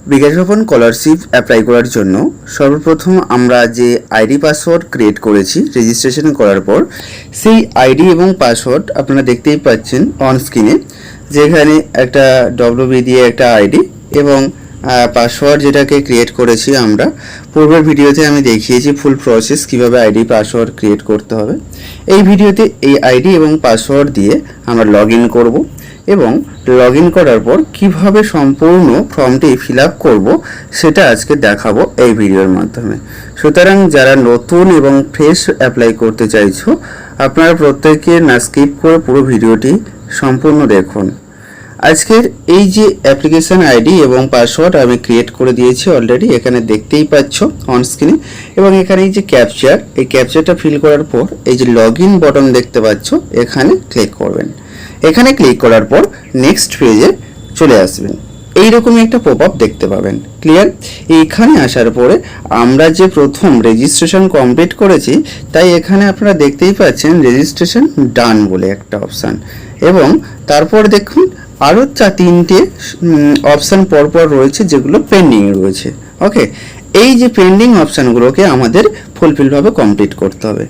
বিকাশ ভবন scholarship apply করার জন্য সর্বপ্রথম আমরা যে আইডি পাসওয়ার্ড ক্রিয়েট করেছি রেজিস্ট্রেশন করার পর, সেই আইডি এবং পাসওয়ার্ড আপনারা দেখতেই পাচ্ছেন অন স্ক্রিনে, যেখানে একটা ডব্লিউবি দিয়ে একটা আইডি এবং পাসওয়ার্ড যেটাকে ক্রিয়েট করেছি আমরা পূর্বের ভিডিওতে আমি দেখিয়েছি ফুল প্রসেস কিভাবে আইডি পাসওয়ার্ড ক্রিয়েট করতে হবে। এই ভিডিওতে এই আইডি এবং পাসওয়ার্ড দিয়ে আমরা লগ ইন করব এবং লগ ইন করার পর কিভাবে সম্পূর্ণ ফর্মটি ফিল আপ করবো সেটা আজকে দেখাবো এই ভিডিওর মাধ্যমে। সুতরাং যারা নতুন এবং ফ্রেশ অ্যাপ্লাই করতে চাইছো, আপনারা প্রত্যেকে না স্কিপ করে পুরো ভিডিওটি সম্পূর্ণ দেখুন। আজকের এই যে অ্যাপ্লিকেশন আইডি এবং পাসওয়ার্ড আমি ক্রিয়েট করে দিয়েছি অলরেডি, এখানে দেখতেই পাচ্ছ অন স্ক্রিনে। এবং এখানে এই যে ক্যাপচার, এই ক্যাপচারটা ফিল করার পর এই যে লগ ইন বটন দেখতে পাচ্ছ, এখানে ক্লিক করবেন। এখানে ক্লিক করার পর নেক্সট পেজে চলে আসবেন। এইরকমই একটা পপ আপ দেখতে পাবেন। ক্লিয়ার? এইখানে আসার পরে আমরা যে প্রথম রেজিস্ট্রেশন কমপ্লিট করেছি, তাই এখানে আপনারা দেখতেই পাচ্ছেন রেজিস্ট্রেশন ডান বলে একটা অপশান, এবং তারপর দেখুন আরও তিনটে অপশান পরপর রয়েছে যেগুলো পেন্ডিং রয়েছে। ওকে, এই যে পেন্ডিং অপশানগুলোকে আমাদের ফুলফিলভাবে কমপ্লিট করতে হবে।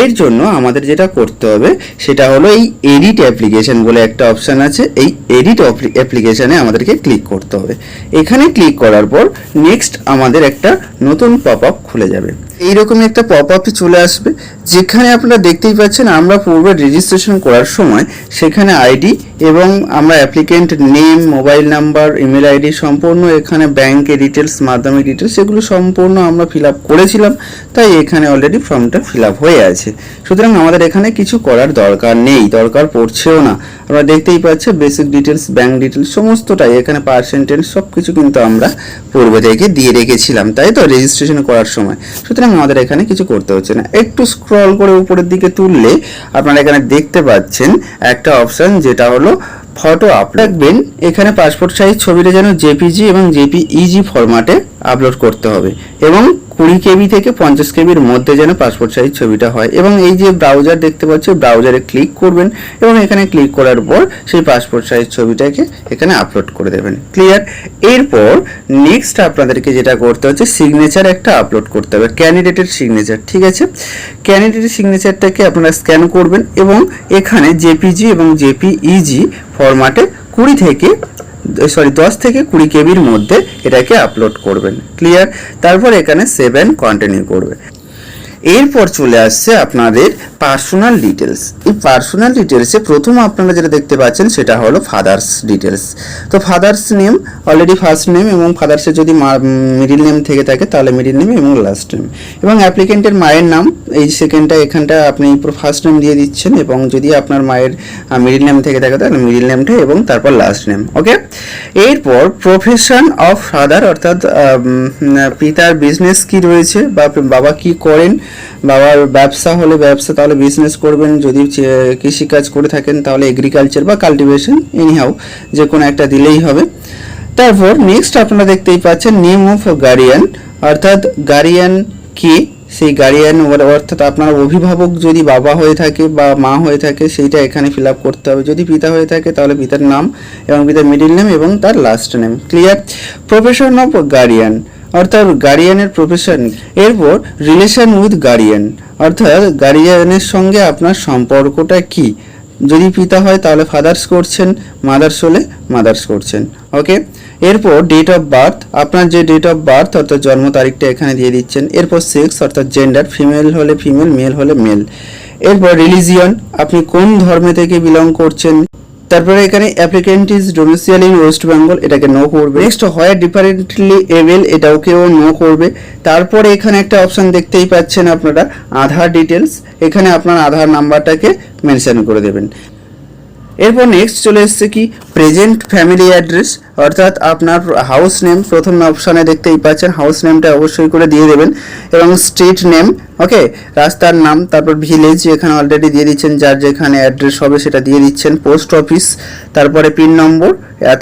এর জন্য আমাদের যেটা করতে হবে সেটা হলো এই এডিট অ্যাপ্লিকেশন বলে একটা অপশান আছে, এই এডিট অ্যাপ্লিকেশানে আমাদেরকে ক্লিক করতে হবে। এখানে ক্লিক করার পর নেক্সট আমাদের একটা নতুন পপ আপ খুলে যাবে। এইরকমই একটা পপ আপই চলে আসবে, যেখানে আপনারা দেখতেই পাচ্ছেন আমরা পূর্বে রেজিস্ট্রেশন করার সময় সেখানে আইডি এবং আমরা applicant name, mobile number, email ID সম্পূর্ণ, এখানে ব্যাংকের ডিটেলস, মাধ্যমিক ডিটেলস, এগুলো সম্পূর্ণ আমরা ফিল আপ করেছিলাম। তাই এখানে অলরেডি ফর্মটা ফিল আপ হয়ে আছে। সুতরাং আমাদের এখানে কিছু করার দরকার নেই, দরকার পড়ছেও না। আমরা দেখতেই পাচ্ছি বেসিক ডিটেলস, ব্যাংক ডিটেলস সমস্তটাই এখানে, পার্সেন্টেজ সব কিছু কিন্তু আমরা পূর্বে থেকে দিয়ে রেখেছিলাম, তাই তো রেজিস্ট্রেশন করার সময়। সুতরাং আমাদের এখানে কিছু করতে হচ্ছে না। একটু স্ক্রল করে উপরের দিকে তুললে আপনারা এখানে দেখতে পাচ্ছেন একটা অপশন, যেটা হলো ফটো আপ রাখবেন। এখানে পাসপোর্ট সাইজ ছবিটা যেন জেপিজি এবং জেপিইজি ফরম্যাটে আপলোড করতে হবে, এবং 20 কেবি থেকে 50 কেবির মধ্যে যেন পাসপোর্ট সাইজ ছবিটা হয়। এবং এই যে ব্রাউজার দেখতে পাচ্ছি, ব্রাউজারে ক্লিক করবেন এবং এখানে ক্লিক করার পর সেই পাসপোর্ট সাইজ ছবিটাকে এখানে আপলোড করে দেবেন। ক্লিয়ার? এরপর নেক্সট আপনাদেরকে যেটা করতে হচ্ছে, সিগনেচার একটা আপলোড করতে হবে, ক্যান্ডিডেটের সিগনেচার। ঠিক আছে, ক্যান্ডিডেটের সিগনেচারটাকে আপনারা স্ক্যান করবেন এবং এখানে জেপিজি এবং জেপিইজি ফরম্যাটে 10 থেকে 20 কেবির মধ্যে এটাকে আপলোড করবেন। ক্লিয়ার? তারপর এখানে সেভ এন্ড কন্টিনিউ করবে। এরপর চলে আসছে আপনাদের পার্সোনাল ডিটেলস। এই পার্সোনাল ডিটেলসে প্রথম আপনারা যেটা দেখতে পাচ্ছেন সেটা হলো ফাদার্স ডিটেলস। তো father's name already first name, এবং ফাদার্সের যদি মিডিল নেম থেকে থাকে তাহলে মিডিল নেম এবং লাস্ট নেম, এবং অ্যাপ্লিকেন্টের মায়ের নাম এই এখানটা আপনি ফার্স্ট নেম দিয়ে দিচ্ছেন, এবং যদি আপনার মায়ের মিডিল নেম থেকে থাকে তাহলে মিডিল নেমটা এবং তারপর লাস্ট নেম। ওকে, এরপর প্রফেশন অফ ফাদার, অর্থাৎ পিতার বিজনেস কি রয়েছে বা বাবা কি করেন। বাবার ব্যবসা হলে ব্যবসা, তাহলে বিজনেস করবেন। যদি কৃষিকাজ করে থাকেন তাহলে এগ্রিকালচার বা কাল্টিভেশন, এনিহাউ যে কোনো একটা দিলেই হবে। তারপর নেক্সট আপনারা দেখতেই পাচ্ছেন নেম অফ গার্ডিয়ান, অর্থাৎ গার্ডিয়ান কে, সেই গার্ডিয়ান অর্থাৎ আপনার অভিভাবক যদি বাবা হয়ে থাকে বা মা হয়ে থাকে সেইটা এখানে ফিল আপ করতে হবে। যদি পিতা হয়ে থাকে তাহলে পিতার নাম এবং পিতার মিডিল নেম এবং তার last name. Clear? Profession of guardian, অর্থাৎ গার্ডিয়ানের প্রফেশন। এরপর রিলেশন উইথ গার্ডিয়ান, অর্থাৎ গার্ডিয়ানের সঙ্গে আপনার সম্পর্কটা কি। যদি পিতা হয় তাহলে ফাদার্স করছেন, মাদার্স হলে মাদার্স করছেন। ওকে, এরপর ডেট অফ বার্থ, আপনার যে ডেট অফ বার্থ অর্থাৎ জন্ম তারিখটা এখানে দিয়ে দিচ্ছেন। এরপর সেক্স অর্থাৎ জেন্ডার, ফিমেল হলে ফিমেল, মেল হলে মেল। এরপর রিলিজিয়ন, আপনি কোন ধর্মে থেকে বিলং করছেন। তারপরে এখানে applicant is domicile in West Bengal, এটাকে নো করবে। নেক্সট হয় ডিফারেন্টলি এবেল, এটাকেও নো করবে। তারপরে এখানে একটা অপশন দেখতেই পাচ্ছেন আপনারা, আধার ডিটেলস, এখানে আপনার আধার নাম্বারটাকে মেনশন করে দেবেন। এরপর নেক্সট চলে এসছে কি প্রেজেন্ট ফ্যামিলি অ্যাড্রেস, অর্থাৎ আপনার হাউস নেম প্রথম অপশানে দেখতেই পাচ্ছেন, হাউস নেমটা অবশ্যই করে দিয়ে দেবেন, এবং স্ট্রিট নেম ওকে, রাস্তার নাম, তারপর ভিলেজ এখানে অলরেডি দিয়ে দিচ্ছেন, যার যেখানে অ্যাড্রেস হবে সেটা দিয়ে দিচ্ছেন, পোস্ট অফিস, তারপরে পিন নম্বর,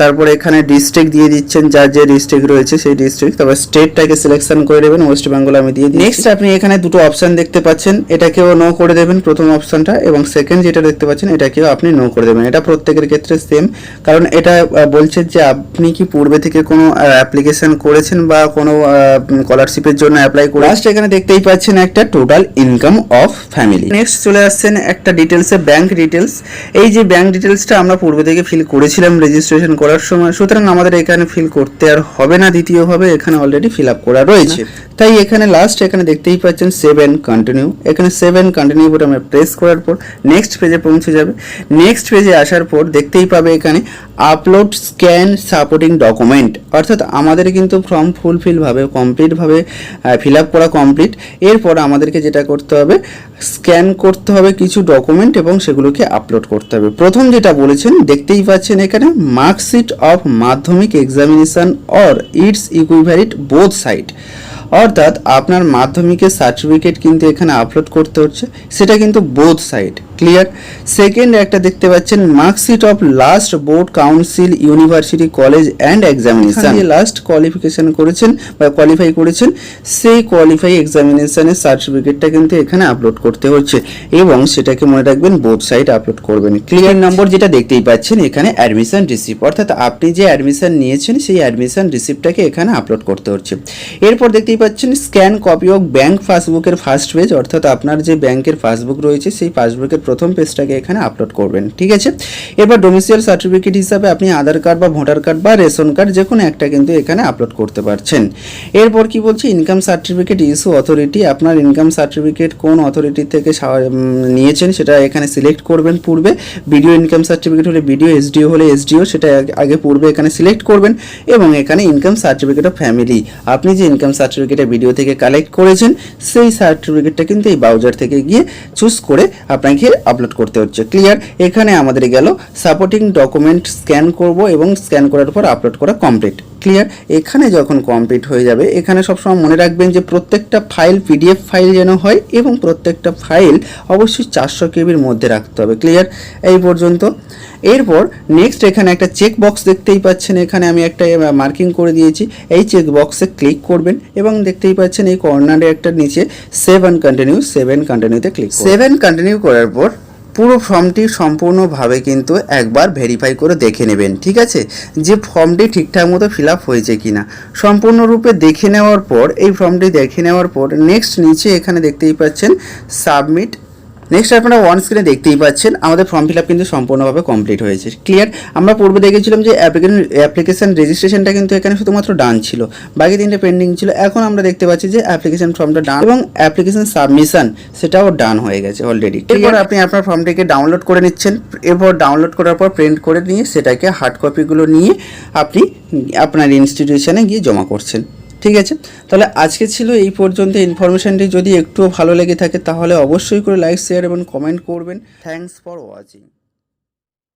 তারপরে এখানে ডিস্ট্রিক্ট দিয়ে দিচ্ছেন, যার যে ডিস্ট্রিক্ট রয়েছে সেই ডিস্ট্রিক্ট, তারপর স্টেটটাকে সিলেকশন করে দেবেন, ওয়েস্ট বেঙ্গল আমি দিয়ে দিই। নেক্সট আপনি এখানে দুটো অপশন দেখতে পাচ্ছেন, এটাকেও নো করে দেবেন প্রথম অপশনটা, এবং সেকেন্ড যেটা দেখতে পাচ্ছেন এটাকেও আপনি নো করে দেবেন। এটা প্রত্যেকের ক্ষেত্রে সেম, কারণ এটা বলছে যে আপনি কি পূর্বে থেকে কোনো অ্যাপ্লিকেশন করেছেন বা কোনো স্কলারশিপের জন্য অ্যাপ্লাই করে। লাস্ট এখানে দেখতেই পাচ্ছেন একটা total income of family. Next চলে আসছেন একটা ডিটেলসে, ব্যাংক ডিটেলস। এই যে ব্যাংক ডিটেলসটা আমরা পূর্বে থেকে ফিল করেছিলাম রেজিস্ট্রেশন করার সময়, সুতরাং আমাদের এখানে ফিল করতে আর হবে না, দ্বিতীয়ভাবে এখানে অলরেডি ফিল আপ করা রয়েছে। তাই এখানে লাস্ট এখানে দেখতেই পাচ্ছেন সেভ এন্ড কন্টিনিউ, এখানে সেভ এন্ড কন্টিনিউ বলে আমরা প্রেস করার পর নেক্সট পেজে পৌঁছে যাবে। নেক্সট পেজে আসার পর দেখতেই পাবে এখানে আপলোড স্ক্যান সাপোর্টিং ডকুমেন্ট, অর্থাৎ আমাদের কিন্তু ফর্ম ফুলফিলভাবে কমপ্লিটভাবে ফিল আপ করা কমপ্লিট। এরপর আমাদেরকে যেটা করতে হবে, স্ক্যান করতে হবে কিছু ডকুমেন্ট এবং সেগুলোকে আপলোড করতে হবে। প্রথম যেটা বলেছেন দেখতেই পাচ্ছেন এখানে মার্কশিট অফ মাধ্যমিক examination or its equivalent both side, অর্থাৎ আপনার মাধ্যমিকের সার্টিফিকেট কিন্তু এখানে আপলোড করতে হচ্ছে, সেটা কিন্তু বোথ সাইড, ক্লিয়ার। সেকেন্ড একটা দেখতে পাচ্ছেন marksheet of last board council university college and examination, last qualification করেছেন বা কোয়ালিফাই করেছেন, সেই কোয়ালিফাই এক্সামিনেশনের সার্টিফিকেটটা কিন্তু এখানে আপলোড করতে হচ্ছে, এবং সেটাকে মনে রাখবেন বোথ সাইড আপলোড করবেন, ক্লিয়ার। নম্বর যেটা দেখতেই পাচ্ছেন এখানে অ্যাডমিশন রিসিপ্ট, অর্থাৎ আপনি যে অ্যাডমিশন নিয়েছেন সেই অ্যাডমিশন রিসিপ্টটাকে এখানে আপলোড করতে হচ্ছে। এরপর দেখতেই পাচ্ছেন স্ক্যান কপি অফ ব্যাংক পাসবুকের ফার্স্ট পেজ, অর্থাৎ আপনার যে ব্যাংকের পাসবুক রয়েছে সেই পাসবুকের প্রথম পেজটাকে এখানে আপলোড করবেন, ঠিক আছে। এবার ডোমিসাইল সার্টিফিকেট হিসাবে আপনি আধার কার্ড বা ভোটার কার্ড বা রেশন কার্ড যে কোনো একটা কিন্তু এখানে আপলোড করতে পারছেন। এরপর কি বলছে, ইনকাম সার্টিফিকেট ইস্যু অথরিটি, আপনার ইনকাম সার্টিফিকেট কোন অথরিটি থেকে নিয়েছেন সেটা এখানে সিলেক্ট করবেন। পূর্বে বিডিও ইনকাম সার্টিফিকেট হলে বিডিও, এসডিও হলে এসডিও, সেটা আগে পূর্বে এখানে সিলেক্ট করবেন, এবং এখানে ইনকাম সার্টিফিকেট অফ ফ্যামিলি, আপনি যে ইনকাম সার্টিফিকেট ভিডিও থেকে কালেক্ট করেছেন সেই সার্টিফিকেটটা কিন্তু এই ব্রাউজার থেকে গিয়ে চুজ করে আপনাকে আপলোড করতে হচ্ছে, ক্লিয়ার। এখানে আমাদের গেল সাপোর্টিং ডকুমেন্ট স্ক্যান করব এবং স্ক্যান করার পর আপলোড করা কমপ্লিট, ক্লিয়ার। এখানে যখন কমপ্লিট হয়ে যাবে, এখানে সবসময় মনে রাখবেন যে প্রত্যেকটা ফাইল পিডিএফ ফাইল যেন হয়, এবং প্রত্যেকটা ফাইল অবশ্যই 400 কেবির মধ্যে রাখতে হবে, ক্লিয়ার। এই পর্যন্ত। এরপর নেক্সট এখানে একটা চেক বক্স দেখতেই পাচ্ছেন, এখানে আমি একটা মার্কিং করে দিয়েছি, এই চেক বক্সে ক্লিক করবেন এবং দেখতেই পাচ্ছেন এই কর্নারে একটা নিচে save and continue, save and কন্টিনিউতে ক্লিক করুন। সেভ এন্ড কন্টিনিউ করার পর পুরো ফর্মটি সম্পূর্ণভাবে কিন্তু একবার ভেরিফাই করে দেখে নেবেন, ঠিক আছে, যে ফর্মটি ঠিকঠাক মতো ফিল আপ হয়েছে কিনা। সম্পূর্ণরূপে দেখে নেওয়ার পর, এই ফর্মটি দেখে নেওয়ার পর নেক্সট নিচে এখানে দেখতেই পাচ্ছেন সাবমিট। নেক্সট আপনারা ওয়ান স্ক্রিনে দেখতেই পাচ্ছেন আমাদের ফর্ম ফিল আপ কিন্তু সম্পূর্ণভাবে কমপ্লিট হয়েছে, ক্লিয়ার। আমরা পূর্বে দেখেছিলাম যে অ্যাপ্লিকেশন রেজিস্ট্রেশনটা কিন্তু এখানে শুধুমাত্র ডান ছিল, বাকি তিনটে পেন্ডিং ছিল। এখন আমরা দেখতে পাচ্ছি যে অ্যাপ্লিকেশন ফর্মটা ডান এবং অ্যাপ্লিকেশন সাবমিশন সেটাও ডান হয়ে গেছে অলরেডি। এরপর আপনি আপনার ফর্মটিকে ডাউনলোড করে নিচ্ছেন, এরপর ডাউনলোড করার পর প্রিন্ট করে নিয়ে সেটাকে হার্ড কপিগুলো নিয়ে আপনি আপনার ইনস্টিটিউশনে গিয়ে জমা করছেন, ঠিক আছে। তাহলে আজকে ছিল এই পর্যন্ত। ইনফরমেশনটি যদি একটুও ভালো লেগে থাকে তাহলে অবশ্যই করে লাইক, শেয়ার এবং কমেন্ট করবেন। Thanks for watching.